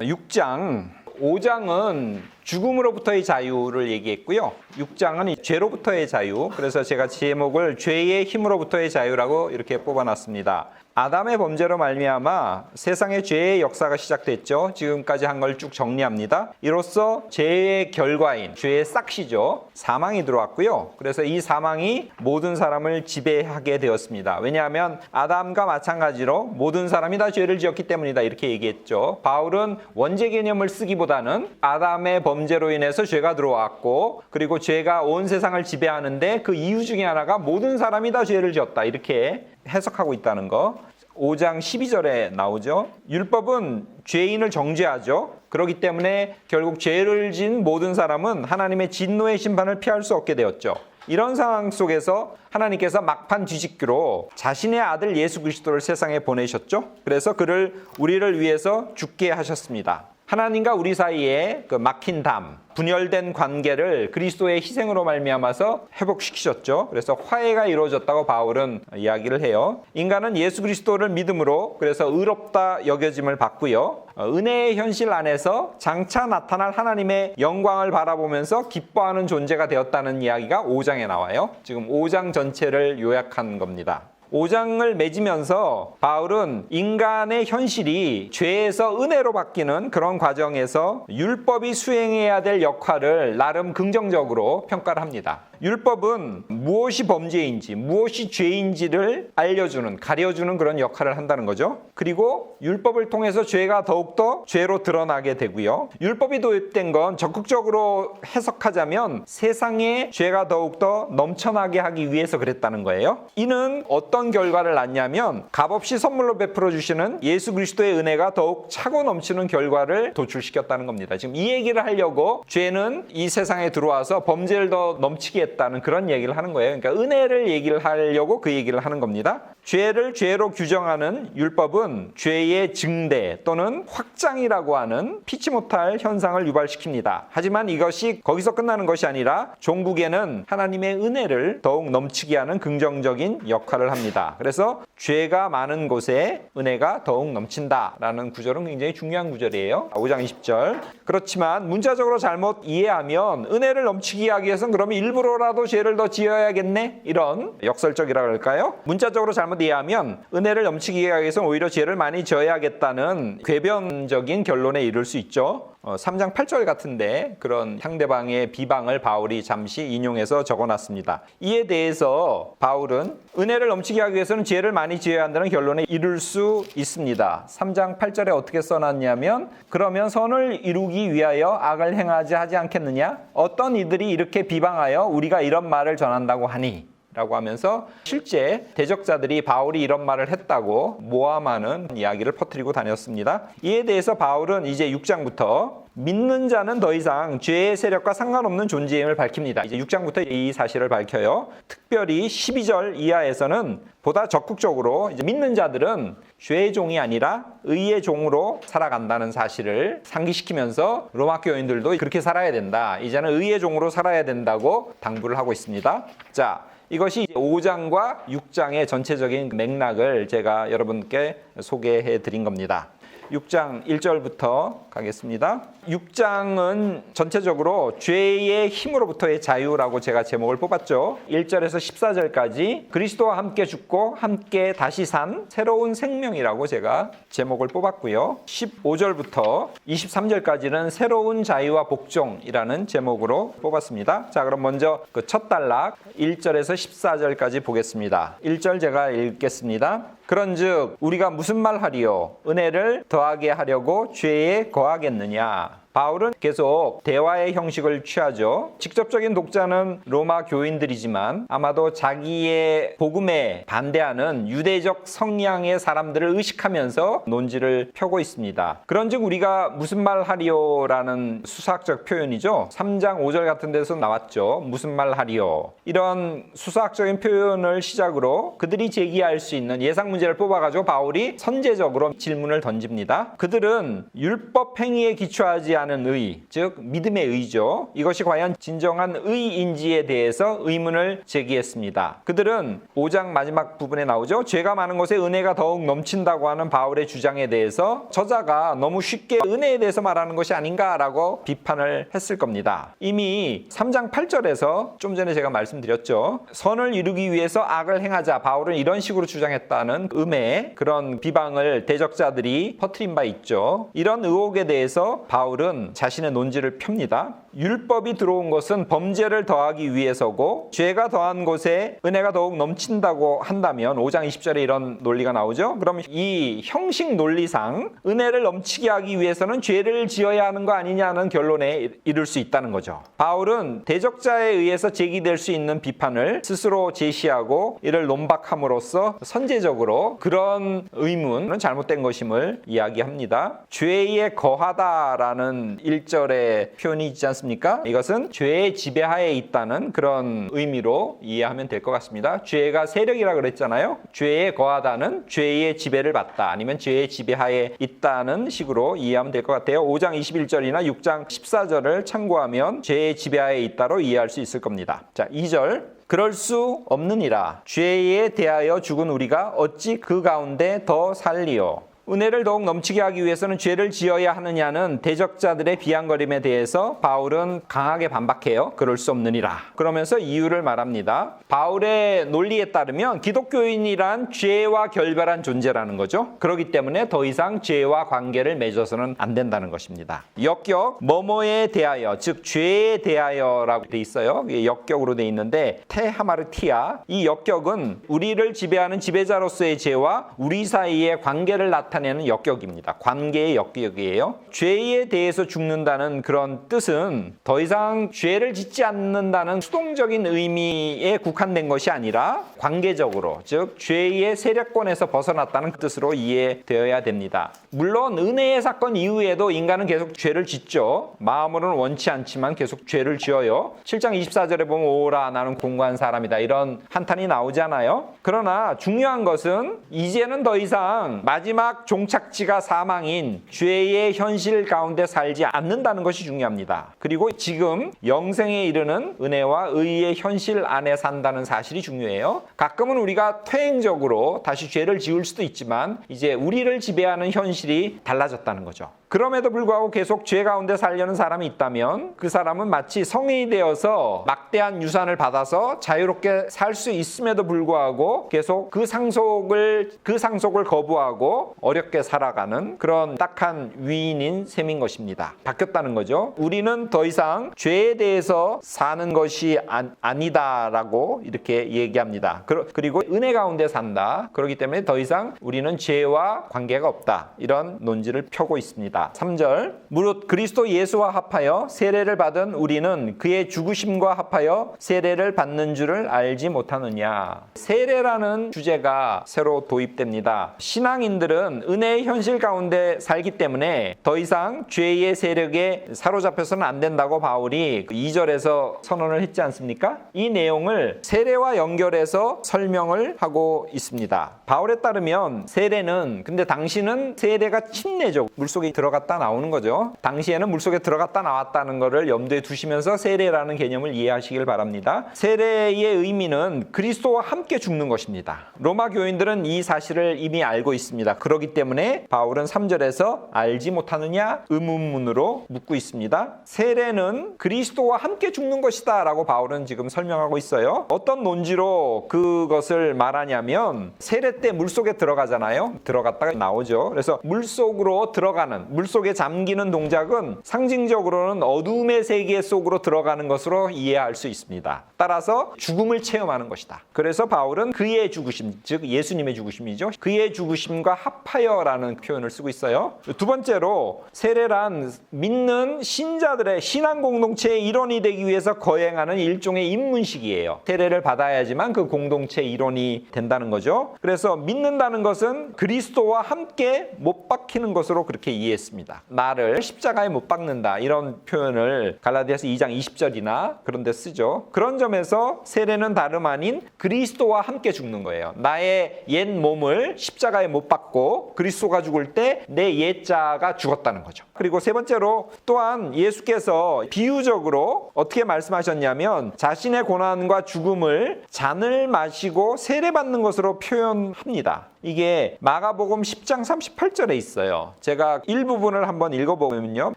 6장 5장은 죽음으로부터의 자유를 얘기했고요. 6장은 죄로부터의 자유. 그래서 제가 제목을 죄의 힘으로부터의 자유라고 이렇게 뽑아놨습니다. 아담의 범죄로 말미암아 세상의 죄의 역사가 시작됐죠. 지금까지 한 걸 쭉 정리합니다. 이로써 죄의 결과인 죄의 싹시죠. 사망이 들어왔고요. 그래서 이 사망이 모든 사람을 지배하게 되었습니다. 왜냐하면 아담과 마찬가지로 모든 사람이 다 죄를 지었기 때문이다 이렇게 얘기했죠. 바울은 원죄 개념을 쓰기보다는 아담의 범죄로 인해서 죄가 들어왔고 그리고 죄가 온 세상을 지배하는데 그 이유 중에 하나가 모든 사람이 다 죄를 지었다 이렇게 해석하고 있다는 거. 5장 12절에 나오죠. 율법은 죄인을 정죄하죠. 그렇기 때문에 결국 죄를 진 모든 사람은 하나님의 진노의 심판을 피할 수 없게 되었죠. 이런 상황 속에서 하나님께서 막판 뒤집기로 자신의 아들 예수 그리스도를 세상에 보내셨죠. 그래서 그를 우리를 위해서 죽게 하셨습니다. 하나님과 우리 사이에 그 막힌 담, 분열된 관계를 그리스도의 희생으로 말미암아서 회복시키셨죠. 그래서 화해가 이루어졌다고 바울은 이야기를 해요. 인간은 예수 그리스도를 믿음으로 그래서 의롭다 여겨짐을 받고요. 은혜의 현실 안에서 장차 나타날 하나님의 영광을 바라보면서 기뻐하는 존재가 되었다는 이야기가 5장에 나와요. 지금 5장 전체를 요약한 겁니다. 5장을 맺으면서 바울은 인간의 현실이 죄에서 은혜로 바뀌는 그런 과정에서 율법이 수행해야 될 역할을 나름 긍정적으로 평가를 합니다. 율법은 무엇이 범죄인지 무엇이 죄인지를 알려주는 가려주는 그런 역할을 한다는 거죠. 그리고 율법을 통해서 죄가 더욱더 죄로 드러나게 되고요. 율법이 도입된 건 적극적으로 해석하자면 세상에 죄가 더욱더 넘쳐나게 하기 위해서 그랬다는 거예요. 이는 어떤 결과를 낳냐면 값없이 선물로 베풀어 주시는 예수 그리스도의 은혜가 더욱 차고 넘치는 결과를 도출시켰다는 겁니다. 지금 이 얘기를 하려고 죄는 이 세상에 들어와서 범죄를 더 넘치게 했다는 그런 얘기를 하는 거예요. 그러니까 은혜를 얘기를 하려고 그 얘기를 하는 겁니다. 죄를 죄로 규정하는 율법은 죄의 증대 또는 확장이라고 하는 피치 못할 현상을 유발시킵니다. 하지만 이것이 거기서 끝나는 것이 아니라 종국에는 하나님의 은혜를 더욱 넘치게 하는 긍정적인 역할을 합니다. 그래서 죄가 많은 곳에 은혜가 더욱 넘친다라는 구절은 굉장히 중요한 구절이에요. 5장 20절. 그렇지만 문자적으로 잘못 이해하면 은혜를 넘치게 하기 위해서는 그러면 일부러라도 죄를 더 지어야겠네? 이런 역설적이라고 할까요? 문자적으로 잘못 이해하면 은혜를 넘치게 하기 위해서는 오히려 죄를 많이 지어야겠다는 궤변적인 결론에 이를 수 있죠. 3장 8절 같은데 그런 상대방의 비방을 바울이 잠시 인용해서 적어놨습니다. 이에 대해서 바울은 은혜를 넘치게 하기 위해서는 죄를 많이 지어야 한다는 결론에 이를 수 있습니다. 3장 8절에 어떻게 써놨냐면 그러면 선을 이루기 위하여 악을 행하지 하지 않겠느냐? 어떤 이들이 이렇게 비방하여 우리가 이런 말을 전한다고 하니? 라고 하면서 실제 대적자들이 바울이 이런 말을 했다고 모함하는 이야기를 퍼뜨리고 다녔습니다. 이에 대해서 바울은 이제 6장부터 믿는 자는 더 이상 죄의 세력과 상관없는 존재임을 밝힙니다. 이제 6장부터 이 사실을 밝혀요. 특별히 12절 이하에서는 보다 적극적으로 이제 믿는 자들은 죄의 종이 아니라 의의 종으로 살아간다는 사실을 상기시키면서 로마 교인들도 그렇게 살아야 된다. 이제는 의의 종으로 살아야 된다고 당부를 하고 있습니다. 자, 이것이 5장과 6장의 전체적인 맥락을 제가 여러분께 소개해 드린 겁니다. 6장 1절부터 가겠습니다. 6장은 전체적으로 죄의 힘으로부터의 자유라고 제가 제목을 뽑았죠. 1절에서 14절까지 그리스도와 함께 죽고 함께 다시 산 새로운 생명이라고 제가 제목을 뽑았고요. 15절부터 23절까지는 새로운 자유와 복종이라는 제목으로 뽑았습니다. 자, 그럼 먼저 그 첫 단락 1절에서 14절까지 보겠습니다. 1절 제가 읽겠습니다. 그런즉 우리가 무슨 말 하리요? 은혜를 더하게 하려고 죄에 거하겠느냐? 바울은 계속 대화의 형식을 취하죠. 직접적인 독자는 로마 교인들이지만 아마도 자기의 복음에 반대하는 유대적 성향의 사람들을 의식하면서 논지를 펴고 있습니다. 그런즉 우리가 무슨 말 하리요라는 수사학적 표현이죠. 3장 5절 같은 데서 나왔죠. 무슨 말 하리요. 이런 수사학적인 표현을 시작으로 그들이 제기할 수 있는 예상 문제를 뽑아가지고 바울이 선제적으로 질문을 던집니다. 그들은 율법 행위에 기초하지 지배하는 의, 즉 믿음의 의죠. 이것이 과연 진정한 의인지에 대해서 의문을 제기했습니다. 그들은 5장 마지막 부분에 나오죠. 죄가 많은 곳에 은혜가 더욱 넘친다고 하는 바울의 주장에 대해서 저자가 너무 쉽게 은혜에 대해서 말하는 것이 아닌가라고 비판을 했을 겁니다. 이미 3장 8절에서 좀 전에 제가 말씀드렸죠. 선을 이루기 위해서 악을 행하자. 바울은 이런 식으로 주장했다는 음의 그런 비방을 대적자들이 퍼뜨린 바 있죠. 이런 의혹에 대해서 바울은 자신의 논지를 펴니다. 율법이 들어온 것은 범죄를 더하기 위해서고 죄가 더한 곳에 은혜가 더욱 넘친다고 한다면 5장 20절에 이런 논리가 나오죠. 그럼 이 형식 논리상 은혜를 넘치게 하기 위해서는 죄를 지어야 하는 거 아니냐는 결론에 이를 수 있다는 거죠. 바울은 대적자에 의해서 제기될 수 있는 비판을 스스로 제시하고 이를 논박함으로써 선제적으로 그런 의문은 잘못된 것임을 이야기합니다. 죄에 거하다라는 1절의 표현이 있지 않습니까? 이것은 죄의 지배하에 있다는 그런 의미로 이해하면 될 것 같습니다. 죄가 세력이라 그랬잖아요. 죄에 거하다는 죄의 지배를 받다 아니면 죄의 지배하에 있다는 식으로 이해하면 될 것 같아요. 5장 21절이나 6장 14절을 참고하면 죄의 지배하에 있다로 이해할 수 있을 겁니다. 자, 2절. 그럴 수 없느니라. 죄에 대하여 죽은 우리가 어찌 그 가운데 더 살리요. 은혜를 더욱 넘치게 하기 위해서는 죄를 지어야 하느냐는 대적자들의 비아냥거림에 대해서 바울은 강하게 반박해요. 그럴 수 없느니라. 그러면서 이유를 말합니다. 바울의 논리에 따르면 기독교인이란 죄와 결별한 존재라는 거죠. 그렇기 때문에 더 이상 죄와 관계를 맺어서는 안 된다는 것입니다. 역격, 뭐뭐에 대하여, 즉 죄에 대하여라고 돼 있어요. 역격으로 돼 있는데 테하마르티아, 이 역격은 우리를 지배하는 지배자로서의 죄와 우리 사이의 관계를 나타내는 역격입니다. 관계의 역격이에요. 죄에 대해서 죽는다는 그런 뜻은 더 이상 죄를 짓지 않는다는 수동적인 의미에 국한된 것이 아니라 관계적으로, 즉 죄의 세력권에서 벗어났다는 뜻으로 이해되어야 됩니다. 물론 은혜의 사건 이후에도 인간은 계속 죄를 짓죠. 마음으로는 원치 않지만 계속 죄를 지어요. 7장 24절에 보면 오라 나는 공고한 사람이다 이런 한탄이 나오잖아요. 그러나 중요한 것은 이제는 더 이상 마지막 종착지가 사망인 죄의 현실 가운데 살지 않는다는 것이 중요합니다. 그리고 지금 영생에 이르는 은혜와 의의 현실 안에 산다는 사실이 중요해요. 가끔은 우리가 퇴행적으로 다시 죄를 지을 수도 있지만 이제 우리를 지배하는 현실이 달라졌다는 거죠. 그럼에도 불구하고 계속 죄 가운데 살려는 사람이 있다면 그 사람은 마치 성인이 되어서 막대한 유산을 받아서 자유롭게 살 수 있음에도 불구하고 계속 그 상속을 거부하고 어렵게 살아가는 그런 딱한 위인인 셈인 것입니다. 바뀌었다는 거죠. 우리는 더 이상 죄에 대해서 사는 것이 아니다라고 이렇게 얘기합니다. 그리고 은혜 가운데 산다. 그렇기 때문에 더 이상 우리는 죄와 관계가 없다. 이런 논지를 펴고 있습니다. 3절. 무릇 그리스도 예수와 합하여 세례를 받은 우리는 그의 죽으심과 합하여 세례를 받는 줄을 알지 못하느냐. 세례라는 주제가 새로 도입됩니다. 신앙인들은 은혜의 현실 가운데 살기 때문에 더 이상 죄의 세력에 사로잡혀서는 안 된다고 바울이 2절에서 선언을 했지 않습니까? 이 내용을 세례와 연결해서 설명을 하고 있습니다. 바울에 따르면 세례는 근데 당시는 세례가 침례죠. 물속에 들어갔다 나오는 거죠. 당시에는 물속에 들어갔다 나왔다는 것을 염두에 두시면서 세례라는 개념을 이해하시길 바랍니다. 세례의 의미는 그리스도와 함께 죽는 것입니다. 로마 교인들은 이 사실을 이미 알고 있습니다. 그렇기 때문에 바울은 3절에서 알지 못하느냐 의문문으로 묻고 있습니다. 세례는 그리스도와 함께 죽는 것이다 라고 바울은 지금 설명하고 있어요. 어떤 논지로 그것을 말하냐면 세례 때 물속에 들어가잖아요. 들어갔다가 나오죠. 그래서 물속으로 들어가는, 물속에 잠기는 동작은 상징적으로는 어둠의 세계 속으로 들어가는 것으로 이해할 수 있습니다. 따라서 죽음을 체험하는 것이다. 그래서 바울은 그의 죽으심, 즉 예수님의 죽으심이죠. 그의 죽으심과 합하여라는 표현을 쓰고 있어요. 두 번째로 세례란 믿는 신자들의 신앙 공동체의 일원이 되기 위해서 거행하는 일종의 입문식이에요. 세례를 받아야지만 그 공동체의 일원이 된다는 거죠. 그래서 믿는다는 것은 그리스도와 함께 못 박히는 것으로 그렇게 이해했습니다. 나를 십자가에 못 박는다 이런 표현을 갈라디아서 2장 20절이나 그런 데 쓰죠. 그런 점에서 세례는 다름 아닌 그리스도와 함께 죽는 거예요. 나의 옛 몸을 십자가에 못 박고 그리스도가 죽을 때 내 옛자가 죽었다는 거죠. 그리고 세 번째로 또한 예수께서 비유적으로 어떻게 말씀하셨냐면 자신의 고난과 죽음을 잔을 마시고 세례받는 것으로 표현합니다. 이게 마가복음 10장 38절에 있어요. 제가 일부분을 한번 읽어보면요.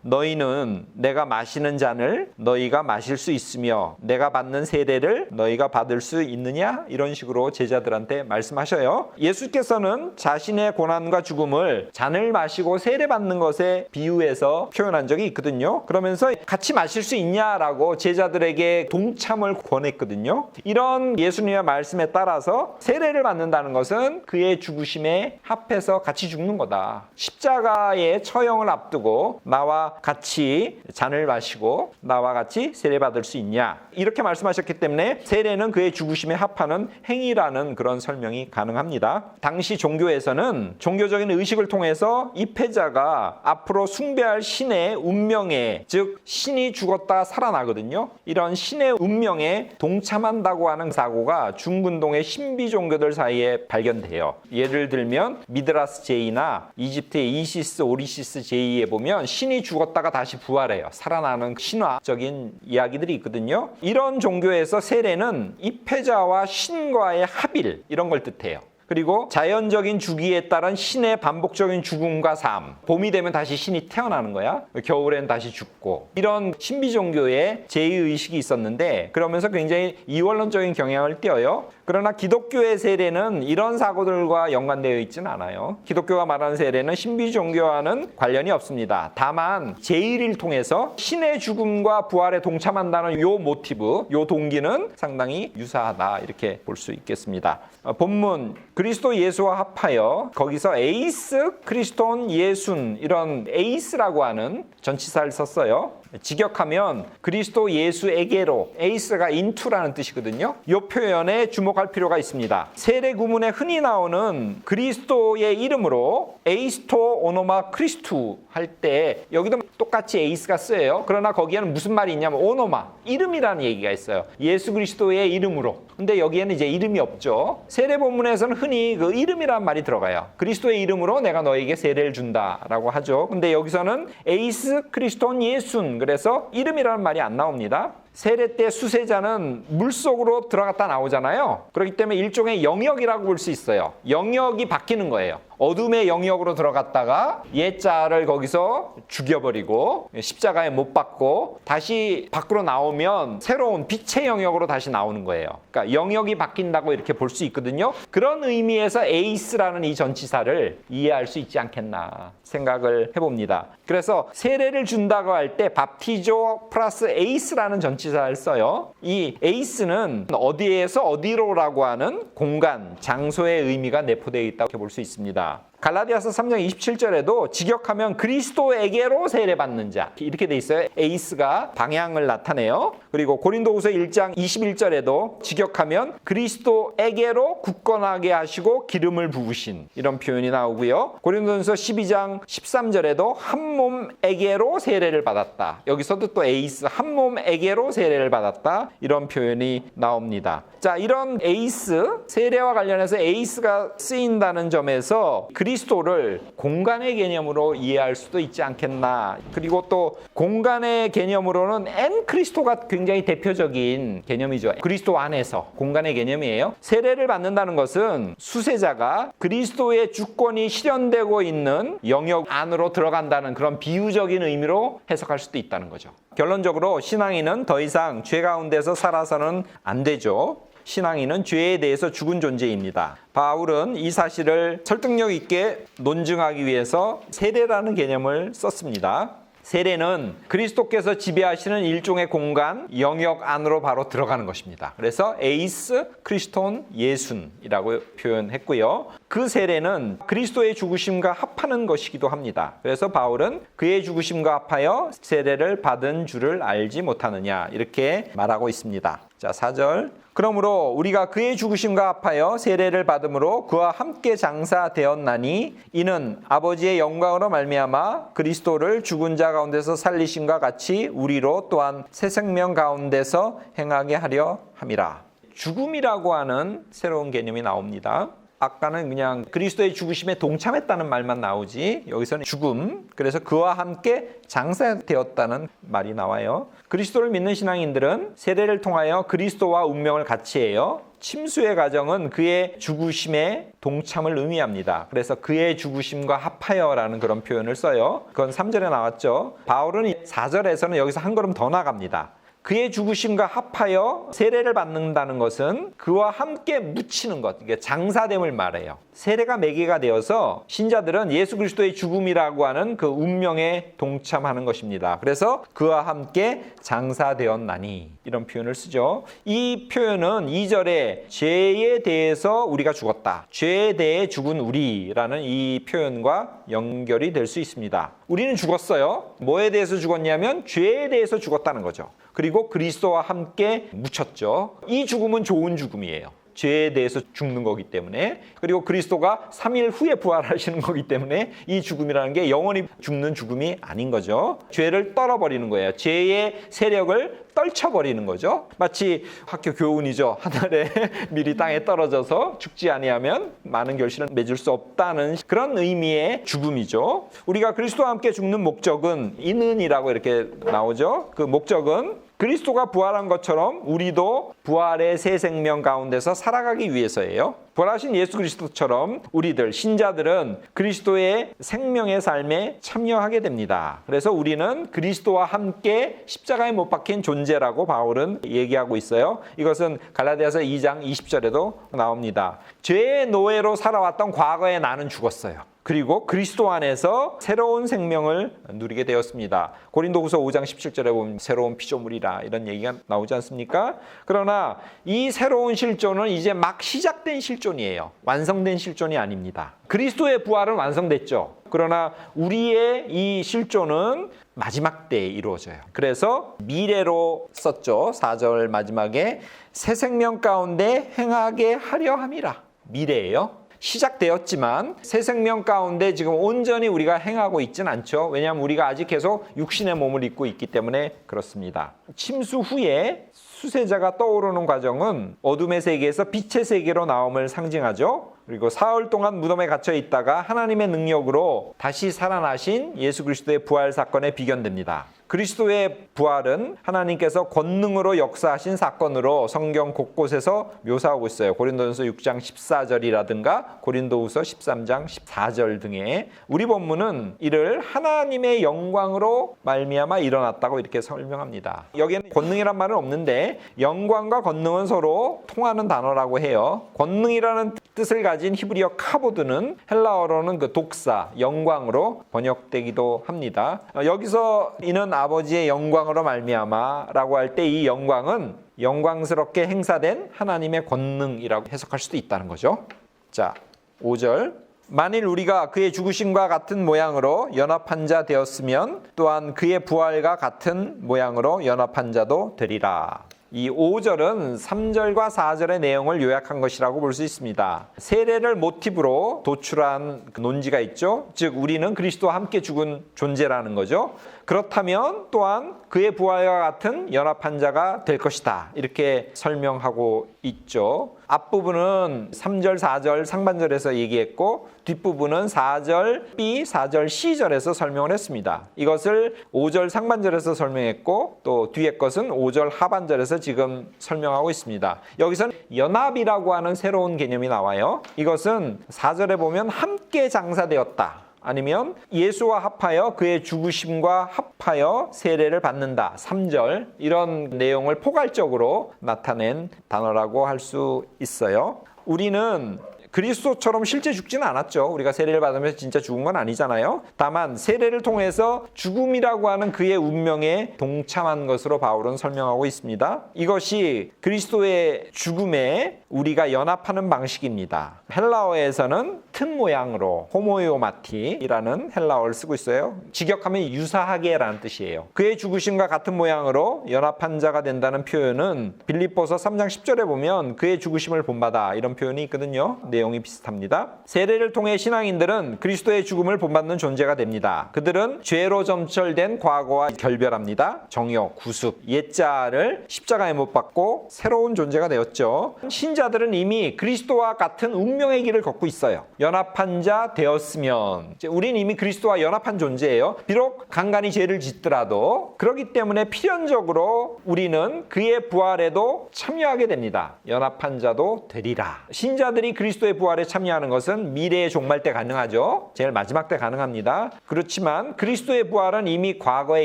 너희는 내가 마시는 잔을 너희가 마실 수 있으며 내가 받는 세례를 너희가 받을 수 있느냐? 이런 식으로 제자들한테 말씀하셔요. 예수께서는 자신의 고난과 죽음을 잔을 마시고 세례받는 것에 비유해서 표현한 적이 있거든요. 그러면서 같이 마실 수 있냐라고 제자들에게 동참을 권했거든요. 이런 예수님의 말씀에 따라서 세례를 받는다는 것은 그의 죽으심에 합해서 같이 죽는 거다. 십자가의 처형을 앞두고 나와 같이 잔을 마시고 나와 같이 세례받을 수 있냐, 이렇게 말씀하셨기 때문에 세례는 그의 죽으심에 합하는 행위라는 그런 설명이 가능합니다. 당시 종교에서는 종교적인 의식을 통해서 입회자가 앞으로 숭배할 신의 운명에, 즉 신이 죽었다 살아나거든요. 이런 신의 운명에 동참한다고 하는 사고가 중근동의 신비 종교들 사이에 발견돼요. 예를 들면 미드라스 제이나 이집트의 이시스 오리시스 제이에 보면 신이 죽었다가 다시 부활해요. 살아나는 신화적인 이야기들이 있거든요. 이런 종교에서 세례는 입회자와 신과의 합일, 이런 걸 뜻해요. 그리고 자연적인 주기에 따른 신의 반복적인 죽음과 삶, 봄이 되면 다시 신이 태어나는 거야. 겨울엔 다시 죽고, 이런 신비 종교의 제의의식이 있었는데 그러면서 굉장히 이원론적인 경향을 띄어요. 그러나 기독교의 세례는 이런 사고들과 연관되어 있지는 않아요. 기독교가 말하는 세례는 신비 종교와는 관련이 없습니다. 다만 제의를 통해서 신의 죽음과 부활에 동참한다는 요 모티브, 요 동기는 상당히 유사하다, 이렇게 볼 수 있겠습니다. 본문 그리스도 예수와 합하여, 거기서 에이스, 크리스톤, 예순, 이런 에이스라고 하는 전치사를 썼어요. 직역하면 그리스도 예수에게로, 에이스가 인투라는 뜻이거든요. 이 표현에 주목할 필요가 있습니다. 세례 구문에 흔히 나오는 그리스도의 이름으로 에이스토 오노마 크리스투 할 때 여기도 똑같이 에이스가 쓰여요. 그러나 거기에는 무슨 말이 있냐면 오노마, 이름이라는 얘기가 있어요. 예수 그리스도의 이름으로. 근데 여기에는 이제 이름이 없죠. 세례 본문에서는 흔히 그 이름이라는 말이 들어가요. 그리스도의 이름으로 내가 너에게 세례를 준다라고 하죠. 근데 여기서는 에이스 크리스톤 예순, 그래서 이름이라는 말이 안 나옵니다. 세례 때 수세자는 물속으로 들어갔다 나오잖아요. 그렇기 때문에 일종의 영역이라고 볼 수 있어요. 영역이 바뀌는 거예요. 어둠의 영역으로 들어갔다가 옛자를 거기서 죽여버리고 십자가에 못 박고 다시 밖으로 나오면 새로운 빛의 영역으로 다시 나오는 거예요. 그러니까 영역이 바뀐다고 이렇게 볼 수 있거든요. 그런 의미에서 에이스라는 이 전치사를 이해할 수 있지 않겠나 생각을 해봅니다. 그래서 세례를 준다고 할 때 밥티조 플러스 에이스라는 전치사를 써요. 이 에이스는 어디에서 어디로라고 하는 공간, 장소의 의미가 내포되어 있다고 볼 수 있습니다. 갈라디아서 3장 27절에도 직역하면 그리스도에게로 세례받는 자, 이렇게 돼 있어요. 에이스가 방향을 나타내요. 그리고 고린도후서 1장 21절에도 직역하면 그리스도에게로 굳건하게 하시고 기름을 부으신, 이런 표현이 나오고요. 고린도전서 12장 13절에도 한 몸에게로 세례를 받았다. 여기서도 또 에이스, 한 몸에게로 세례를 받았다, 이런 표현이 나옵니다. 자, 이런 에이스, 세례와 관련해서 에이스가 쓰인다는 점에서 그리스도를 공간의 개념으로 이해할 수도 있지 않겠나. 그리고 또 공간의 개념으로는 엔크리스토가 굉장히 대표적인 개념이죠. 그리스도 안에서 공간의 개념이에요. 세례를 받는다는 것은 수세자가 그리스도의 주권이 실현되고 있는 영역 안으로 들어간다는 그런 비유적인 의미로 해석할 수도 있다는 거죠. 결론적으로 신앙인은 더 이상 죄 가운데서 살아서는 안 되죠. 신앙인은 죄에 대해서 죽은 존재입니다. 바울은 이 사실을 설득력 있게 논증하기 위해서 세례라는 개념을 썼습니다. 세례는 그리스도께서 지배하시는 일종의 공간, 영역 안으로 바로 들어가는 것입니다. 그래서 에이스, 크리스톤, 예순이라고 표현했고요. 그 세례는 그리스도의 죽으심과 합하는 것이기도 합니다. 그래서 바울은 그의 죽으심과 합하여 세례를 받은 줄을 알지 못하느냐, 이렇게 말하고 있습니다. 자, 4절. 그러므로 우리가 그의 죽으심과 합하여 세례를 받음으로 그와 함께 장사되었나니 이는 아버지의 영광으로 말미암아 그리스도를 죽은 자 가운데서 살리심과 같이 우리로 또한 새 생명 가운데서 행하게 하려 함이라. 죽음이라고 하는 새로운 개념이 나옵니다. 아까는 그냥 그리스도의 죽으심에 동참했다는 말만 나오지 여기서는 죽음, 그래서 그와 함께 장사되었다는 말이 나와요. 그리스도를 믿는 신앙인들은 세례를 통하여 그리스도와 운명을 같이 해요. 침수의 과정은 그의 죽으심에 동참을 의미합니다. 그래서 그의 죽으심과 합하여라는 그런 표현을 써요. 그건 3절에 나왔죠. 바울은 4절에서는 여기서 한 걸음 더 나갑니다. 그의 죽으심과 합하여 세례를 받는다는 것은 그와 함께 묻히는 것, 이게 장사됨을 말해요. 세례가 매개가 되어서 신자들은 예수 그리스도의 죽음이라고 하는 그 운명에 동참하는 것입니다. 그래서 그와 함께 장사되었나니 이런 표현을 쓰죠. 이 표현은 2절에 죄에 대해서 우리가 죽었다, 죄에 대해 죽은 우리라는 이 표현과 연결이 될 수 있습니다. 우리는 죽었어요. 뭐에 대해서 죽었냐면 죄에 대해서 죽었다는 거죠. 그리고 그리스도와 함께 묻혔죠. 이 죽음은 좋은 죽음이에요. 죄에 대해서 죽는 거기 때문에, 그리고 그리스도가 3일 후에 부활하시는 거기 때문에 이 죽음이라는 게 영원히 죽는 죽음이 아닌 거죠. 죄를 떨어버리는 거예요. 죄의 세력을 떨쳐버리는 거죠. 마치 학교 교훈이죠. 하늘에 미리 땅에 떨어져서 죽지 아니하면 많은 결실을 맺을 수 없다는 그런 의미의 죽음이죠. 우리가 그리스도와 함께 죽는 목적은 이는이라고 이렇게 나오죠. 그 목적은 그리스도가 부활한 것처럼 우리도 부활의 새 생명 가운데서 살아가기 위해서예요. 부활하신 예수 그리스도처럼 우리들 신자들은 그리스도의 생명의 삶에 참여하게 됩니다. 그래서 우리는 그리스도와 함께 십자가에 못 박힌 존재라고 바울은 얘기하고 있어요. 이것은 갈라디아서 2장 20절에도 나옵니다. 죄의 노예로 살아왔던 과거의 나는 죽었어요. 그리고 그리스도 안에서 새로운 생명을 누리게 되었습니다. 고린도후서 5장 17절에 보면 새로운 피조물이라 이런 얘기가 나오지 않습니까? 그러나 이 새로운 실존은 이제 막 시작된 실존이에요. 완성된 실존이 아닙니다. 그리스도의 부활은 완성됐죠. 그러나 우리의 이 실존은 마지막 때에 이루어져요. 그래서 미래로 썼죠. 4절 마지막에 새 생명 가운데 행하게 하려 함이라. 미래예요. 시작되었지만 새 생명 가운데 지금 온전히 우리가 행하고 있진 않죠. 왜냐하면 우리가 아직 계속 육신의 몸을 입고 있기 때문에 그렇습니다. 침수 후에 수세자가 떠오르는 과정은 어둠의 세계에서 빛의 세계로 나옴을 상징하죠. 그리고 사흘 동안 무덤에 갇혀 있다가 하나님의 능력으로 다시 살아나신 예수 그리스도의 부활 사건에 비견됩니다. 그리스도의 부활은 하나님께서 권능으로 역사하신 사건으로 성경 곳곳에서 묘사하고 있어요. 고린도전서 6장 14절이라든가 고린도후서 13장 14절 등에 우리 본문은 이를 하나님의 영광으로 말미암아 일어났다고 이렇게 설명합니다. 여기에는 권능이란 말은 없는데 영광과 권능은 서로 통하는 단어라고 해요. 권능이라는 뜻을 가진 히브리어 카보드는 헬라어로는 그 독사, 영광으로 번역되기도 합니다. 여기서 이는 아버지의 영광으로 말미암아라고 할 때 이 영광은 영광스럽게 행사된 하나님의 권능이라고 해석할 수도 있다는 거죠. 자, 5절. 만일 우리가 그의 죽으심과 같은 모양으로 연합한 자 되었으면 또한 그의 부활과 같은 모양으로 연합한 자도 되리라. 이 5절은 3절과 4절의 내용을 요약한 것이라고 볼 수 있습니다. 세례를 모티브로 도출한 그 논지가 있죠. 즉 우리는 그리스도와 함께 죽은 존재라는 거죠. 그렇다면 또한 그의 부활과 같은 연합한 자가 될 것이다. 이렇게 설명하고 있죠. 앞부분은 3절, 4절 상반절에서 얘기했고 뒷부분은 4절 B, 4절 C절에서 설명을 했습니다. 이것을 5절 상반절에서 설명했고 또 뒤에 것은 5절 하반절에서 지금 설명하고 있습니다. 여기서는 연합이라고 하는 새로운 개념이 나와요. 이것은 4절에 보면 함께 장사되었다. 아니면 예수와 합하여 그의 죽으심과 합하여 세례를 받는다. 3절 이런 내용을 포괄적으로 나타낸 단어라고 할 수 있어요. 우리는 그리스도처럼 실제 죽지는 않았죠. 우리가 세례를 받으면서 진짜 죽은 건 아니잖아요. 다만 세례를 통해서 죽음이라고 하는 그의 운명에 동참한 것으로 바울은 설명하고 있습니다. 이것이 그리스도의 죽음에 우리가 연합하는 방식입니다. 헬라어에서는 틈 모양으로 호모이오마티라는 헬라어를 쓰고 있어요. 직역하면 유사하게라는 뜻이에요. 그의 죽으심과 같은 모양으로 연합한 자가 된다는 표현은 빌립보서 3장 10절에 보면 그의 죽으심을 본받아 이런 표현이 있거든요. 내용이 비슷합니다. 세례를 통해 신앙인들은 그리스도의 죽음을 본받는 존재가 됩니다. 그들은 죄로 점철된 과거와 결별합니다. 정욕, 구습, 옛자를 십자가에 못 박고 새로운 존재가 되었죠. 자들은 이미 그리스도와 같은 운명의 길을 걷고 있어요. 연합한 자 되었으면, 우린 이미 그리스도와 연합한 존재예요. 비록 간간히 죄를 짓더라도. 그렇기 때문에 필연적으로 우리는 그의 부활에도 참여하게 됩니다. 연합한 자도 되리라. 신자들이 그리스도의 부활에 참여하는 것은 미래의 종말 때 가능하죠. 제일 마지막 때 가능합니다. 그렇지만 그리스도의 부활은 이미 과거에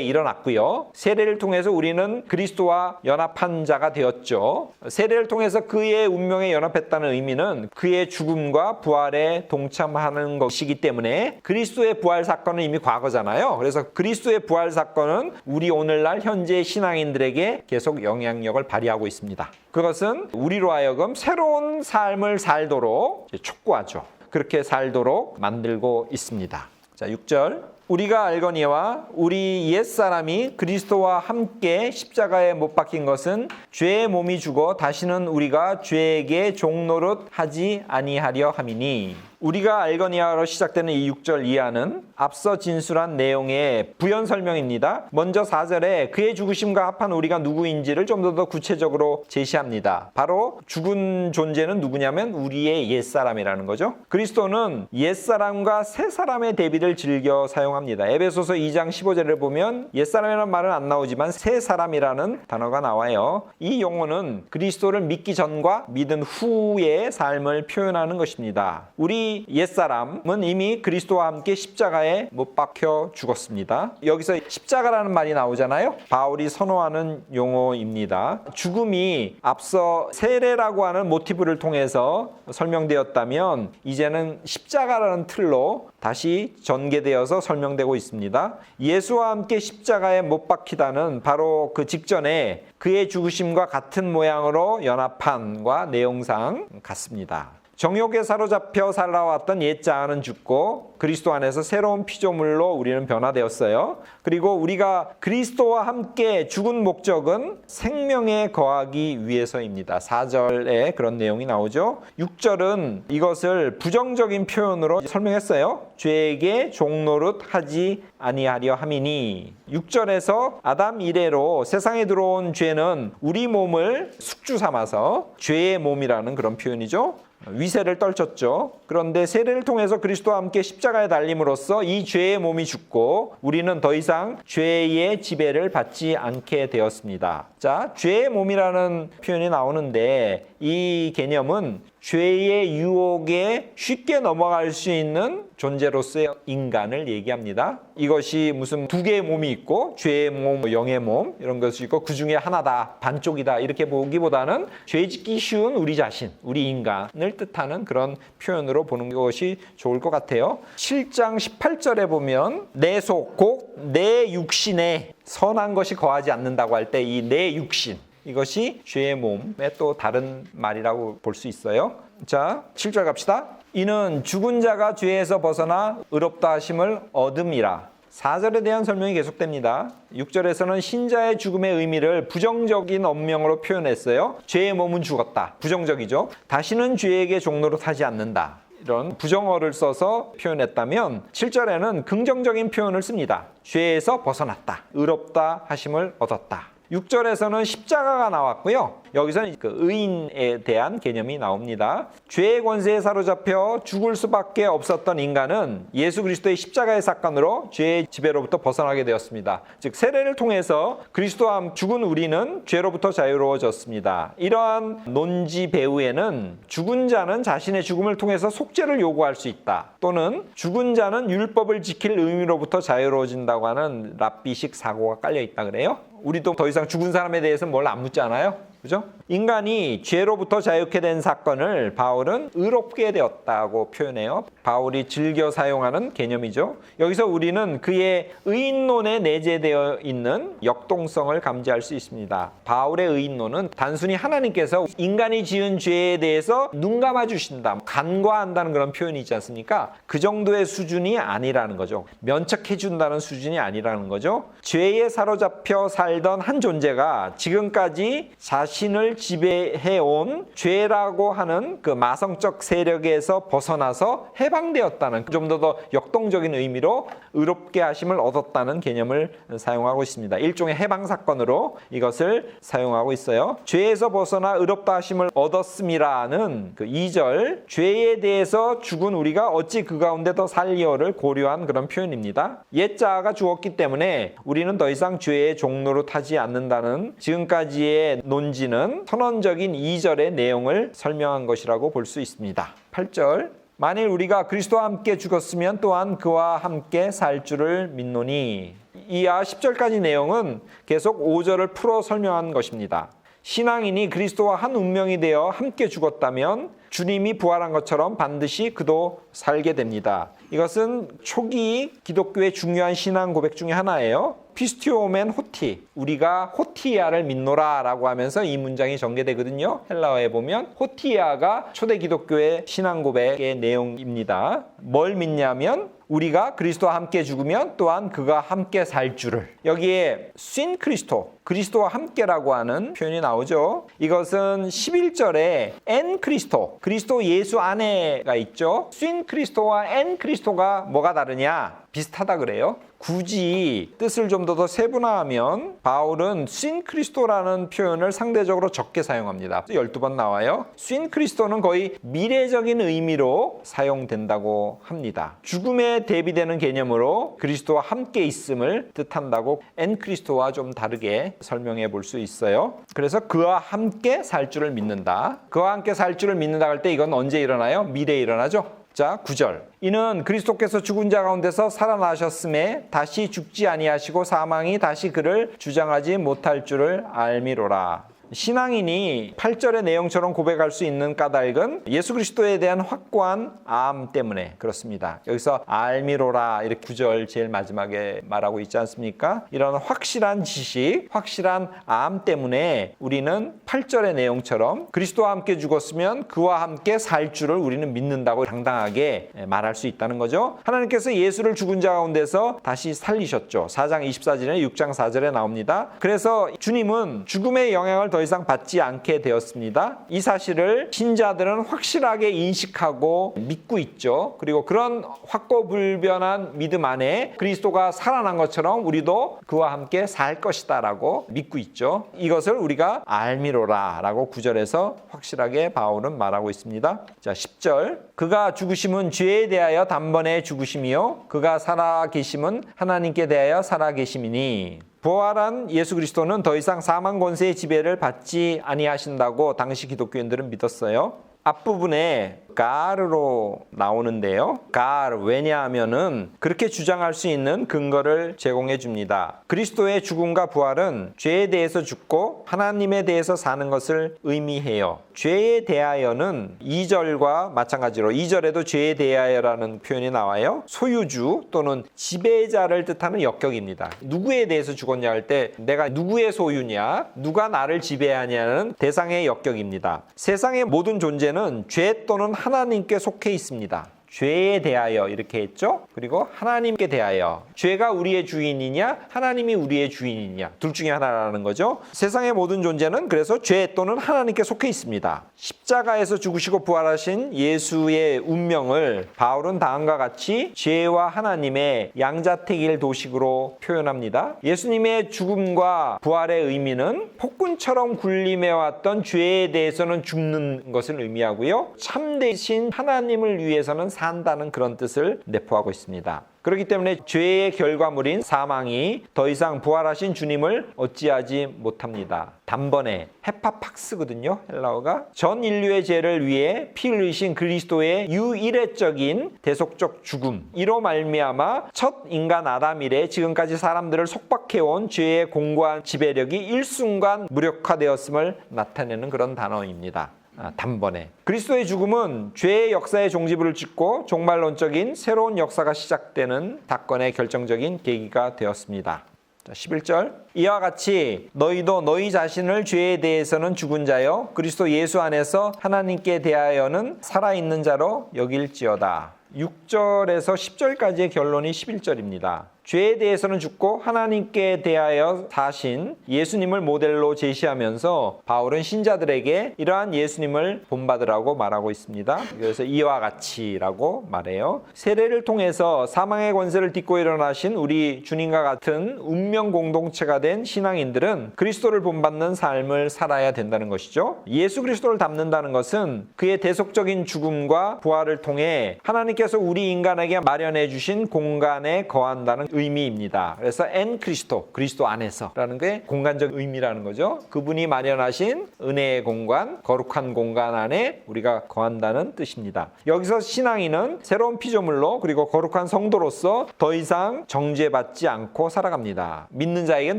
일어났고요. 세례를 통해서 우리는 그리스도와 연합한 자가 되었죠. 세례를 통해서 그의 운명에 연합했다는 의미는 그의 죽음과 부활에 동참하는 것이기 때문에 그리스도의 부활 사건은 이미 과거잖아요. 그래서 그리스도의 부활 사건은 우리 오늘날 현재 신앙인들에게 계속 영향력을 발휘하고 있습니다. 그것은 우리로 하여금 새로운 삶을 살도록 촉구하죠. 그렇게 살도록 만들고 있습니다. 자, 6절. 우리가 알거니와 우리 옛사람이 그리스도와 함께 십자가에 못 박힌 것은 죄의 몸이 죽어 다시는 우리가 죄에게 종노릇 하지 아니하려 함이니. 우리가 알거니와로 시작되는 이 6절 이하는 앞서 진술한 내용의 부연 설명입니다. 먼저 4절에 그의 죽으심과 합한 우리가 누구인지를 좀 더 구체적으로 제시합니다. 바로 죽은 존재는 누구냐면 우리의 옛사람이라는 거죠. 그리스도는 옛사람과 새사람의 대비를 즐겨 사용합니다. 에베소서 2장 15절을 보면 옛사람이라는 말은 안 나오지만 새사람이라는 단어가 나와요. 이 용어는 그리스도를 믿기 전과 믿은 후의 삶을 표현하는 것입니다. 우리 옛사람은 이미 그리스도와 함께 십자가에 못 박혀 죽었습니다. 여기서 십자가라는 말이 나오잖아요. 바울이 선호하는 용어입니다. 죽음이 앞서 세례라고 하는 모티브를 통해서 설명되었다면 이제는 십자가라는 틀로 다시 전개되어서 설명되고 있습니다. 예수와 함께 십자가에 못 박히다는 바로 그 직전에 그의 죽으심과 같은 모양으로 연합한과 내용상 같습니다. 정욕에 사로잡혀 살아왔던 옛 자아는 죽고 그리스도 안에서 새로운 피조물로 우리는 변화되었어요. 그리고 우리가 그리스도와 함께 죽은 목적은 생명에 거하기 위해서입니다. 4절에 그런 내용이 나오죠. 6절은 이것을 부정적인 표현으로 설명했어요. 죄에게 종노릇 하지 아니하려 함이니. 6절에서 아담 이래로 세상에 들어온 죄는 우리 몸을 숙주 삼아서 죄의 몸이라는 그런 표현이죠. 위세를 떨쳤죠. 그런데 세례를 통해서 그리스도와 함께 십자가에 달림으로써 이 죄의 몸이 죽고 우리는 더 이상 죄의 지배를 받지 않게 되었습니다. 자, 죄의 몸이라는 표현이 나오는데 이 개념은 죄의 유혹에 쉽게 넘어갈 수 있는 존재로서의 인간을 얘기합니다. 이것이 무슨 두 개의 몸이 있고 죄의 몸, 영의 몸 이런 것이 있고 그 중에 하나다, 반쪽이다 이렇게 보기보다는 죄 짓기 쉬운 우리 자신, 우리 인간을 뜻하는 그런 표현으로 보는 것이 좋을 것 같아요. 7장 18절에 보면 내 속, 곧 내 육신에 선한 것이 거하지 않는다고 할 때 이 내 육신 이것이 죄의 몸의 또 다른 말이라고 볼 수 있어요. 자, 7절 갑시다. 이는 죽은 자가 죄에서 벗어나 의롭다 하심을 얻음이라. 4절에 대한 설명이 계속됩니다. 6절에서는 신자의 죽음의 의미를 부정적인 언명으로 표현했어요. 죄의 몸은 죽었다. 부정적이죠. 다시는 죄에게 종노릇 하지 않는다. 이런 부정어를 써서 표현했다면 7절에는 긍정적인 표현을 씁니다. 죄에서 벗어났다. 의롭다 하심을 얻었다. 6절에서는 십자가가 나왔고요. 여기서는 그 의인에 대한 개념이 나옵니다. 죄의 권세에 사로잡혀 죽을 수밖에 없었던 인간은 예수 그리스도의 십자가의 사건으로 죄의 지배로부터 벗어나게 되었습니다. 즉 세례를 통해서 그리스도와 죽은 우리는 죄로부터 자유로워졌습니다. 이러한 논지 배후에는 죽은 자는 자신의 죽음을 통해서 속죄를 요구할 수 있다. 또는 죽은 자는 율법을 지킬 의미로부터 자유로워진다고 하는 랍비식 사고가 깔려 있다 그래요. 우리도 더 이상 죽은 사람에 대해서는 뭘 안 묻잖아요. 그죠? 인간이 죄로부터 자유케 된 사건을 바울은 의롭게 되었다고 표현해요. 바울이 즐겨 사용하는 개념이죠. 여기서 우리는 그의 의인론에 내재되어 있는 역동성을 감지할 수 있습니다. 바울의 의인론은 단순히 하나님께서 인간이 지은 죄에 대해서 눈 감아 주신다, 간과한다는 그런 표현이 있지 않습니까? 그 정도의 수준이 아니라는 거죠. 면책해 준다는 수준이 아니라는 거죠. 죄에 사로잡혀 살던 한 존재가 지금까지 자신의 자신을 지배해온 죄라고 하는 그 마성적 세력에서 벗어나서 해방되었다는, 좀 더 역동적인 의미로 의롭게 하심을 얻었다는 개념을 사용하고 있습니다. 일종의 해방 사건으로 이것을 사용하고 있어요. 죄에서 벗어나 의롭다 하심을 얻었음이라는 그 2절, 죄에 대해서 죽은 우리가 어찌 그 가운데 더 살리어를 고려한 그런 표현입니다. 옛자아가 죽었기 때문에 우리는 더 이상 죄의 종로로 타지 않는다는 지금까지의 논지는 선언적인 2절의 내용을 설명한 것이라고 볼 수 있습니다. 8절, 만일 우리가 그리스도와 함께 죽었으면 또한 그와 함께 살 줄을 믿노니. 이하 10절까지 내용은 계속 5절을 풀어 설명한 것입니다. 신앙인이 그리스도와 한 운명이 되어 함께 죽었다면 주님이 부활한 것처럼 반드시 그도 살게 됩니다. 이것은 초기 기독교의 중요한 신앙 고백 중에 하나예요. 피스티오멘 호티, 우리가 호티아를 믿노라 라고 하면서 이 문장이 전개되거든요. 헬라어에 보면 호티아가 초대 기독교의 신앙 고백의 내용입니다. 뭘 믿냐면 우리가 그리스도와 함께 죽으면 또한 그가 함께 살 줄을. 여기에 신 크리스토, 그리스도와 함께라고 하는 표현이 나오죠. 이것은 11절에 엔 크리스토, 그리스도 예수 안에가 있죠. 신 크리스토와 엔 크리스토가 뭐가 다르냐? 비슷하다 그래요. 굳이 뜻을 좀 더 세분화하면 바울은 신 크리스토라는 표현을 상대적으로 적게 사용합니다. 12번 나와요. 신 크리스토는 거의 미래적인 의미로 사용된다고 합니다. 죽음에 대비되는 개념으로 그리스도와 함께 있음을 뜻한다고 엔 크리스토와 좀 다르게 설명해 볼 수 있어요. 그래서 그와 함께 살 줄을 믿는다. 그와 함께 살 줄을 믿는다 할 때 이건 언제 일어나요? 미래에 일어나죠. 자, 9절. 이는 그리스도께서 죽은 자 가운데서 살아나셨음에 다시 죽지 아니하시고 사망이 다시 그를 주장하지 못할 줄을 알미로라. 신앙인이 8절의 내용처럼 고백할 수 있는 까닭은 예수 그리스도에 대한 확고한 암 때문에 그렇습니다. 여기서 알미로라 이렇게 9절 제일 마지막에 말하고 있지 않습니까? 이런 확실한 지식, 확실한 암 때문에 우리는 8절의 내용처럼 그리스도와 함께 죽었으면 그와 함께 살 줄을 우리는 믿는다고 당당하게 말할 수 있다는 거죠. 하나님께서 예수를 죽은 자 가운데서 다시 살리셨죠. 4장 24절에 6장 4절에 나옵니다. 그래서 주님은 죽음의 영향을 더 이상 받지 않게 되었습니다. 이 사실을 신자들은 확실하게 인식하고 믿고 있죠. 그리고 그런 확고불변한 믿음 안에 그리스도가 살아난 것처럼 우리도 그와 함께 살 것이다 라고 믿고 있죠. 이것을 우리가 알미로라 라고 9절에서 확실하게 바울은 말하고 있습니다. 자, 10절. 그가 죽으심은 죄에 대하여 단번에 죽으심이요 그가 살아계심은 하나님께 대하여 살아계심이니. 부활한 예수 그리스도는 더 이상 사망 권세의 지배를 받지 아니하신다고 당시 기독교인들은 믿었어요. 앞부분에 가르로 나오는데요. 가르, 왜냐하면은 그렇게 주장할 수 있는 근거를 제공해 줍니다. 그리스도의 죽음과 부활은 죄에 대해서 죽고 하나님에 대해서 사는 것을 의미해요. 죄에 대하여는 2절과 마찬가지로 2절에도 죄에 대하여라는 표현이 나와요. 소유주 또는 지배자를 뜻하는 역격입니다. 누구에 대해서 죽었냐 할 때 내가 누구의 소유냐, 누가 나를 지배하냐는 대상의 역격입니다. 세상의 모든 존재는 죄 또는 하나님께 속해 있습니다. 죄에 대하여 이렇게 했죠. 그리고 하나님께 대하여. 죄가 우리의 주인이냐 하나님이 우리의 주인이냐 둘 중에 하나라는 거죠. 세상의 모든 존재는 그래서 죄 또는 하나님께 속해 있습니다. 십자가에서 죽으시고 부활하신 예수의 운명을 바울은 다음과 같이 죄와 하나님의 양자택일 도식으로 표현합니다. 예수님의 죽음과 부활의 의미는 폭군처럼 군림해왔던 죄에 대해서는 죽는 것을 의미하고요. 참되신 하나님을 위해서는 산다는 그런 뜻을 내포하고 있습니다. 그렇기 때문에 죄의 결과물인 사망이 더 이상 부활하신 주님을 어찌하지 못합니다. 단번에 헤파팍스거든요. 헬라어가 전 인류의 죄를 위해 피 흘리신 그리스도의 유일회적인 대속적 죽음, 이로 말미암아 첫 인간 아담 이래 지금까지 사람들을 속박해온 죄의 공고한 지배력이 일순간 무력화되었음을 나타내는 그런 단어입니다. 단번에. 그리스도의 죽음은 죄의 역사의 종지부를 찍고 종말론적인 새로운 역사가 시작되는 사건의 결정적인 계기가 되었습니다. 자, 11절. 이와 같이 너희도 너희 자신을 죄에 대해서는 죽은 자요 그리스도 예수 안에서 하나님께 대하여는 살아있는 자로 여길지어다. 6절에서 10절까지의 결론이 11절입니다. 죄에 대해서는 죽고 하나님께 대하여 사신 예수님을 모델로 제시하면서 바울은 신자들에게 이러한 예수님을 본받으라고 말하고 있습니다. 그래서 이와 같이라고 말해요. 세례를 통해서 사망의 권세를 딛고 일어나신 우리 주님과 같은 운명 공동체가 된 신앙인들은 그리스도를 본받는 삶을 살아야 된다는 것이죠. 예수 그리스도를 닮는다는 것은 그의 대속적인 죽음과 부활을 통해 하나님께서 우리 인간에게 마련해 주신 공간에 거한다는 의미입니다. 그래서 엔 그리스도, 그리스도 안에서라는 게 공간적 의미라는 거죠. 그분이 마련하신 은혜의 공간, 거룩한 공간 안에 우리가 거한다는 뜻입니다. 여기서 신앙인은 새로운 피조물로 그리고 거룩한 성도로서 더 이상 정죄받지 않고 살아갑니다. 믿는 자에겐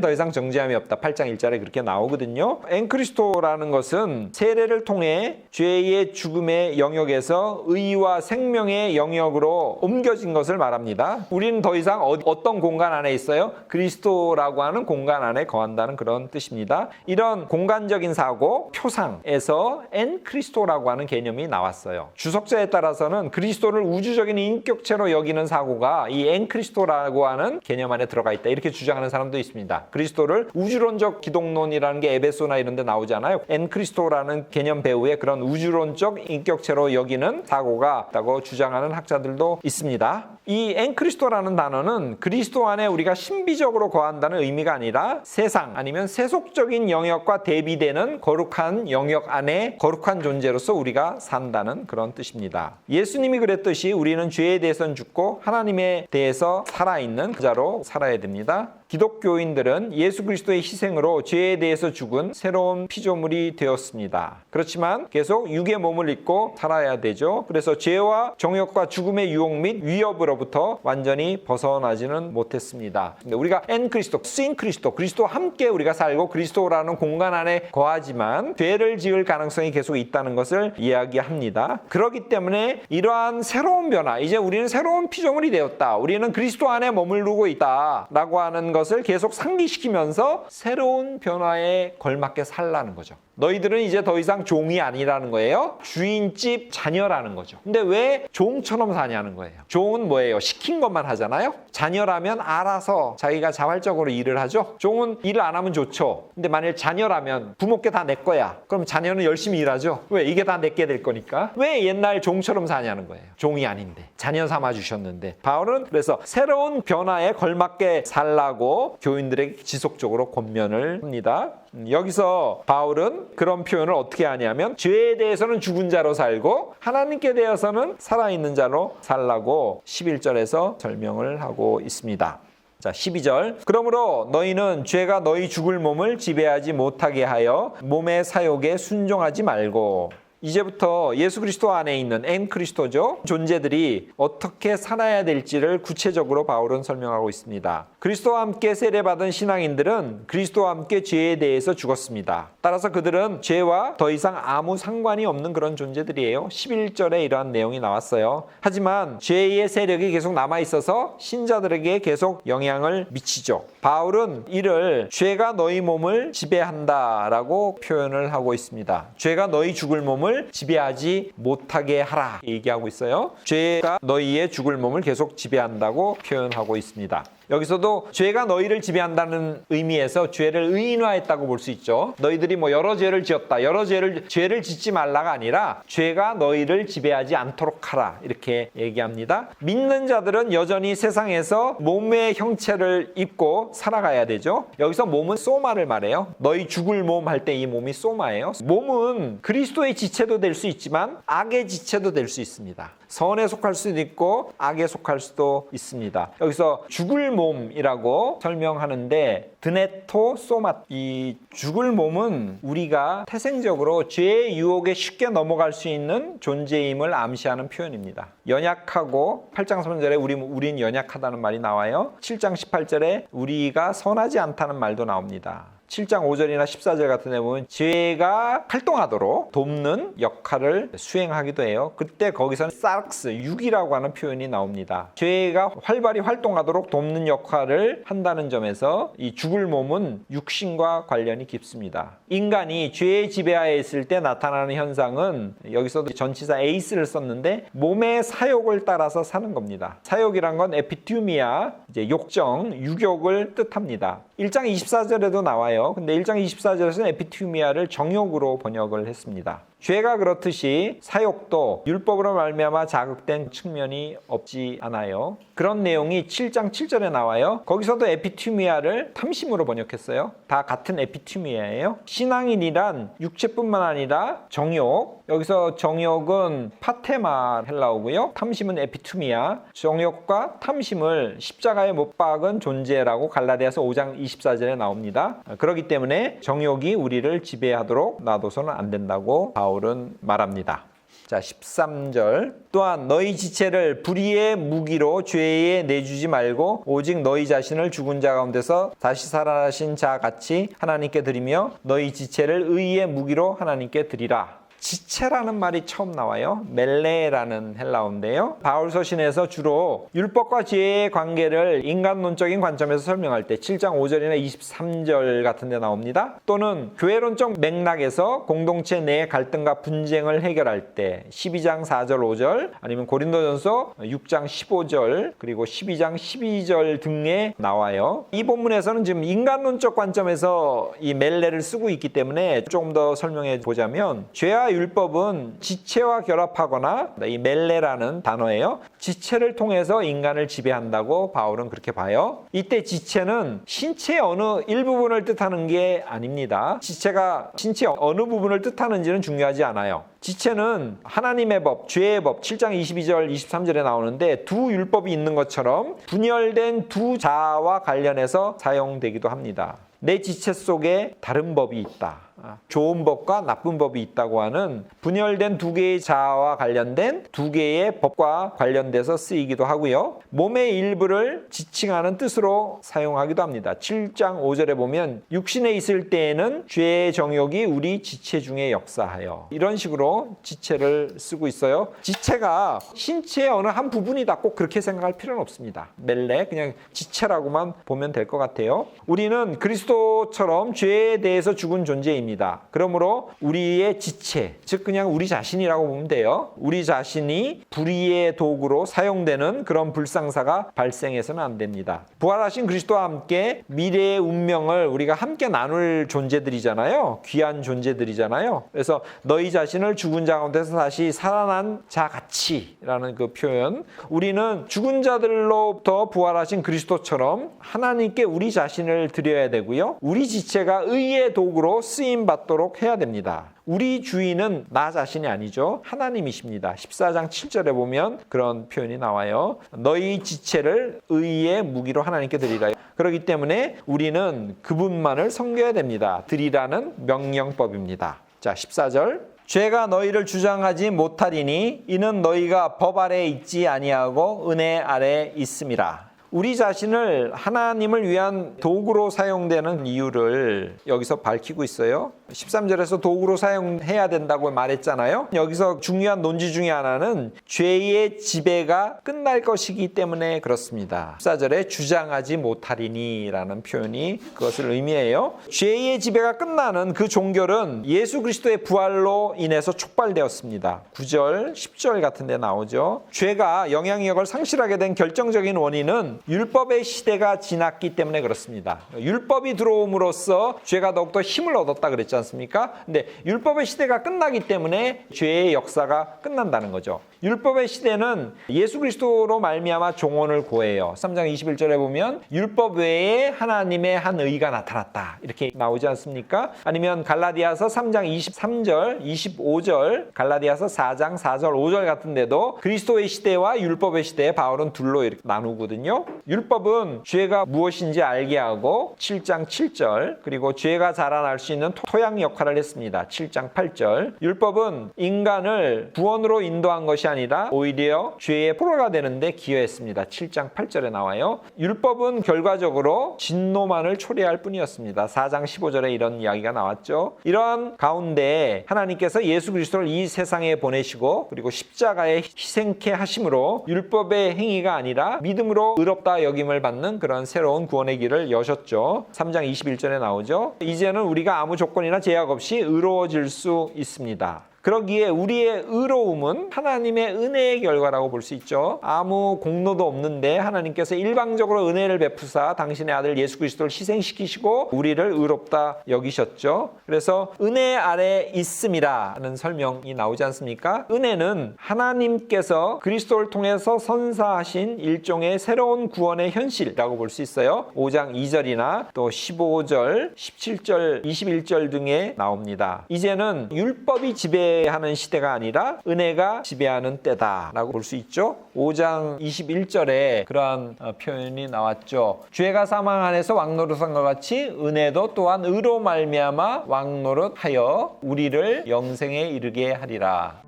더 이상 정죄함이 없다. 8장 1절에 그렇게 나오거든요. 엔 그리스도라는 것은 세례를 통해 죄의 죽음의 영역에서 의와 생명의 영역으로 옮겨진 것을 말합니다. 우리는 더 이상 어떤 공간 안에 있어요? 그리스도라고 하는 공간 안에 거한다는 그런 뜻입니다. 이런 공간적인 사고, 표상에서 엔 그리스도라고 하는 개념이 나왔어요. 주석자에 따라서는 그리스도를 우주적인 인격체로 여기는 사고가 이 엔 그리스도라고 하는 개념 안에 들어가 있다. 이렇게 주장하는 사람도 있습니다. 그리스도를 우주론적 기독론이라는 게 에베소나 이런 데 나오잖아요. 엔 그리스도라는 개념 배후에 그런 우주론적 인격체로 여기는 사고가 있다고 주장하는 학자들도 있습니다. 이 엔 그리스도라는 단어는 그리스도 안에 우리가 신비적으로 거한다는 의미가 아니라 세상 아니면 세속적인 영역과 대비되는 거룩한 영역 안에 거룩한 존재로서 우리가 산다는 그런 뜻입니다. 예수님이 그랬듯이 우리는 죄에 대해서는 죽고 하나님에 대해서 살아있는 자로 살아야 됩니다. 기독교인들은 예수 그리스도의 희생으로 죄에 대해서 죽은 새로운 피조물이 되었습니다. 그렇지만 계속 육의 몸을 입고 살아야 되죠. 그래서 죄와 정욕과 죽음의 유혹 및 위협으로부터 완전히 벗어나지는 못했습니다. 근데 우리가 엔 그리스도, 쓰인 그리스도, 그리스도와 함께 우리가 살고 그리스도라는 공간 안에 거하지만 죄를 지을 가능성이 계속 있다는 것을 이야기합니다. 그렇기 때문에 이러한 새로운 변화, 이제 우리는 새로운 피조물이 되었다. 우리는 그리스도 안에 머무르고 있다라고 하는 것을 계속 상기시키면서 새로운 변화에 걸맞게 살라는 거죠. 너희들은 이제 더 이상 종이 아니라는 거예요. 주인집 자녀라는 거죠. 근데 왜 종처럼 사냐는 거예요. 종은 뭐예요? 시킨 것만 하잖아요. 자녀라면 알아서 자기가 자발적으로 일을 하죠. 종은 일을 안 하면 좋죠. 근데 만일 자녀라면 부모께 다 내 거야. 그럼 자녀는 열심히 일하죠. 왜? 이게 다 내게 될 거니까. 왜 옛날 종처럼 사냐는 거예요. 종이 아닌데. 자녀 삼아 주셨는데. 바울은 그래서 새로운 변화에 걸맞게 살라고 교인들에게 지속적으로 권면을 합니다. 여기서 바울은 그런 표현을 어떻게 하냐면 죄에 대해서는 죽은 자로 살고 하나님께 대해서는 살아있는 자로 살라고 11절에서 설명을 하고 있습니다. 자, 12절. 그러므로 너희는 죄가 너희 죽을 몸을 지배하지 못하게 하여 몸의 사욕에 순종하지 말고. 이제부터 예수 그리스도 안에 있는 엔 그리스도죠. 존재들이 어떻게 살아야 될지를 구체적으로 바울은 설명하고 있습니다. 그리스도와 함께 세례받은 신앙인들은 그리스도와 함께 죄에 대해서 죽었습니다. 따라서 그들은 죄와 더 이상 아무 상관이 없는 그런 존재들이에요. 11절에 이러한 내용이 나왔어요. 하지만 죄의 세력이 계속 남아있어서 신자들에게 계속 영향을 미치죠. 바울은 이를 죄가 너희 몸을 지배한다라고 표현을 하고 있습니다. 죄가 너희 죽을 몸을 지배하지 못하게 하라 얘기하고 있어요. 죄가 너희의 죽을 몸을 계속 지배한다고 표현하고 있습니다. 여기서도 죄가 너희를 지배한다는 의미에서 죄를 의인화했다고 볼 수 있죠. 너희들이 뭐 여러 죄를 지었다. 여러 죄를 짓지 말라가 아니라 죄가 너희를 지배하지 않도록 하라. 이렇게 얘기합니다. 믿는 자들은 여전히 세상에서 몸의 형체를 입고 살아가야 되죠. 여기서 몸은 소마를 말해요. 너희 죽을 몸 할 때 이 몸이 소마예요. 몸은 그리스도의 지체도 될 수 있지만 악의 지체도 될 수 있습니다. 선에 속할 수도 있고 악에 속할 수도 있습니다. 여기서 죽을 몸이라고 설명하는데 드네토 소마, 이 죽을 몸은 우리가 태생적으로 죄의 유혹에 쉽게 넘어갈 수 있는 존재임을 암시하는 표현입니다. 연약하고 8장 3절에 우린 연약하다는 말이 나와요. 7장 18절에 우리가 선하지 않다는 말도 나옵니다. 7장 5절이나 14절 같은 데 보면 죄가 활동하도록 돕는 역할을 수행하기도 해요. 그때 거기서는 사르스, 육이라고 하는 표현이 나옵니다. 죄가 활발히 활동하도록 돕는 역할을 한다는 점에서 이 죽을 몸은 육신과 관련이 깊습니다. 인간이 죄의 지배하에 있을 때 나타나는 현상은 여기서도 전치사 에이스를 썼는데 몸의 사욕을 따라서 사는 겁니다. 사욕이란 건 에피튜미아, 이제 욕정, 유욕을 뜻합니다. 1장 24절에도 나와요. 근데 1장 24절에서는 에피튜미아를 정욕으로 번역을 했습니다. 죄가 그렇듯이 사욕도 율법으로 말미암아 자극된 측면이 없지 않아요. 그런 내용이 7장 7절에 나와요. 거기서도 에피튜미아를 탐심으로 번역했어요. 다 같은 에피튜미아예요. 신앙인이란 육체뿐만 아니라 정욕, 여기서 정욕은 파테마 헬라어고요. 탐심은 에피투미아, 정욕과 탐심을 십자가에 못 박은 존재라고 갈라디아서 5장 24절에 나옵니다. 그렇기 때문에 정욕이 우리를 지배하도록 놔둬서는 안 된다고 바울은 말합니다. 자, 13절. 또한 너희 지체를 불의의 무기로 죄에 내주지 말고 오직 너희 자신을 죽은 자 가운데서 다시 살아나신 자 같이 하나님께 드리며 너희 지체를 의의 무기로 하나님께 드리라. 지체라는 말이 처음 나와요. 멜레라는 헬라어인데요. 바울 서신에서 주로 율법과 죄의 관계를 인간론적인 관점에서 설명할 때 7장 5절이나 23절 같은 데 나옵니다. 또는 교회론적 맥락에서 공동체 내 갈등과 분쟁을 해결할 때 12장 4절 5절 아니면 고린도전서 6장 15절 그리고 12장 12절 등에 나와요. 이 본문에서는 지금 인간론적 관점에서 이 멜레를 쓰고 있기 때문에 조금 더 설명해 보자면 죄와 율법은 지체와 결합하거나 이 멜레라는 단어예요. 지체를 통해서 인간을 지배한다고 바울은 그렇게 봐요. 이때 지체는 신체의 어느 일부분을 뜻하는 게 아닙니다. 지체가 신체 어느 부분을 뜻하는지는 중요하지 않아요. 지체는 하나님의 법, 죄의 법 7장 22절 23절에 나오는데 두 율법이 있는 것처럼 분열된 두 자아와 관련해서 사용되기도 합니다. 내 지체 속에 다른 법이 있다. 좋은 법과 나쁜 법이 있다고 하는 분열된 두 개의 자아와 관련된 두 개의 법과 관련돼서 쓰이기도 하고요. 몸의 일부를 지칭하는 뜻으로 사용하기도 합니다. 7장 5절에 보면 육신에 있을 때에는 죄의 정욕이 우리 지체 중에 역사하여 이런 식으로 지체를 쓰고 있어요. 지체가 신체의 어느 한 부분이다 꼭 그렇게 생각할 필요는 없습니다. 멜레 그냥 지체라고만 보면 될 것 같아요. 우리는 그리스도처럼 죄에 대해서 죽은 존재입니다. 그러므로 우리의 지체, 즉 그냥 우리 자신이라고 보면 돼요. 우리 자신이 불의의 도구로 사용되는 그런 불상사가 발생해서는 안 됩니다. 부활하신 그리스도와 함께 미래의 운명을 우리가 함께 나눌 존재들이잖아요. 귀한 존재들이잖아요. 그래서 너희 자신을 죽은 자 가운데서 다시 살아난 자 같이라는 그 표현. 우리는 죽은 자들로부터 부활하신 그리스도처럼 하나님께 우리 자신을 드려야 되고요. 우리 지체가 의의 도구로 쓰임 받도록 해야 됩니다. 우리 주인은 나 자신이 아니죠. 하나님이십니다. 14장 7절에 보면 그런 표현이 나와요. 너희 지체를 의의 무기로 하나님께 드리라. 그렇기 때문에 우리는 그분만을 섬겨야 됩니다. 드리라는 명령법입니다. 자, 14절. 죄가 너희를 주장하지 못하리니 이는 너희가 법 아래 있지 아니하고 은혜 아래 있음이라. 우리 자신을 하나님을 위한 도구로 사용되는 이유를 여기서 밝히고 있어요. 13절에서 도구로 사용해야 된다고 말했잖아요. 여기서 중요한 논지 중에 하나는 죄의 지배가 끝날 것이기 때문에 그렇습니다. 14절에 주장하지 못하리니 라는 표현이 그것을 의미해요. 죄의 지배가 끝나는 그 종결은 예수 그리스도의 부활로 인해서 촉발되었습니다. 9절, 10절 같은 데 나오죠. 죄가 영향력을 상실하게 된 결정적인 원인은 율법의 시대가 지났기 때문에 그렇습니다. 율법이 들어옴으로써 죄가 더욱더 힘을 얻었다 그랬지 않습니까? 근데 율법의 시대가 끝나기 때문에 죄의 역사가 끝난다는 거죠. 율법의 시대는 예수 그리스도로 말미암아 종언을 고해요. 3장 21절에 보면 율법 외에 하나님의 한 의가 나타났다 이렇게 나오지 않습니까? 아니면 갈라디아서 3장 23절 25절 갈라디아서 4장 4절 5절 같은 데도 그리스도의 시대와 율법의 시대에 바울은 둘로 이렇게 나누거든요. 율법은 죄가 무엇인지 알게 하고 7장 7절 그리고 죄가 자라날 수 있는 토양 초양 역할을 했습니다. 7장 8절. 율법은 인간을 구원으로 인도한 것이 아니라 오히려 죄의 포로가 되는데 기여했습니다. 7장 8절에 나와요. 율법은 결과적으로 진노만을 초래할 뿐이었습니다. 4장 15절에 이런 이야기가 나왔죠. 이런 가운데 하나님께서 예수 그리스도를 이 세상에 보내시고 그리고 십자가에 희생케 하심으로 율법의 행위가 아니라 믿음으로 의롭다 여김을 받는 그런 새로운 구원의 길을 여셨죠. 3장 21절에 나오죠. 이제는 우리가 아무 조건이나 제약 없이 의로워질 수 있습니다. 그러기에 우리의 의로움은 하나님의 은혜의 결과라고 볼 수 있죠. 아무 공로도 없는데 하나님께서 일방적으로 은혜를 베푸사 당신의 아들 예수 그리스도를 희생시키시고 우리를 의롭다 여기셨죠. 그래서 은혜 아래 있음이라는 설명이 나오지 않습니까? 은혜는 하나님께서 그리스도를 통해서 선사하신 일종의 새로운 구원의 현실이라고 볼 수 있어요. 5장 2절이나 또 15절, 17절, 21절 등에 나옵니다. 이제는 율법이 지배하는 시대가 아니라 은혜가 지배하는 때다라고 볼 수 있죠. 5장 21절에 그러한 표현이 나왔죠. 죄가 사망 안에서 왕노릇한 것 같이 은혜도 또한 의로 말미암아 왕노릇하여 우리를 영생에 이르게 하리라.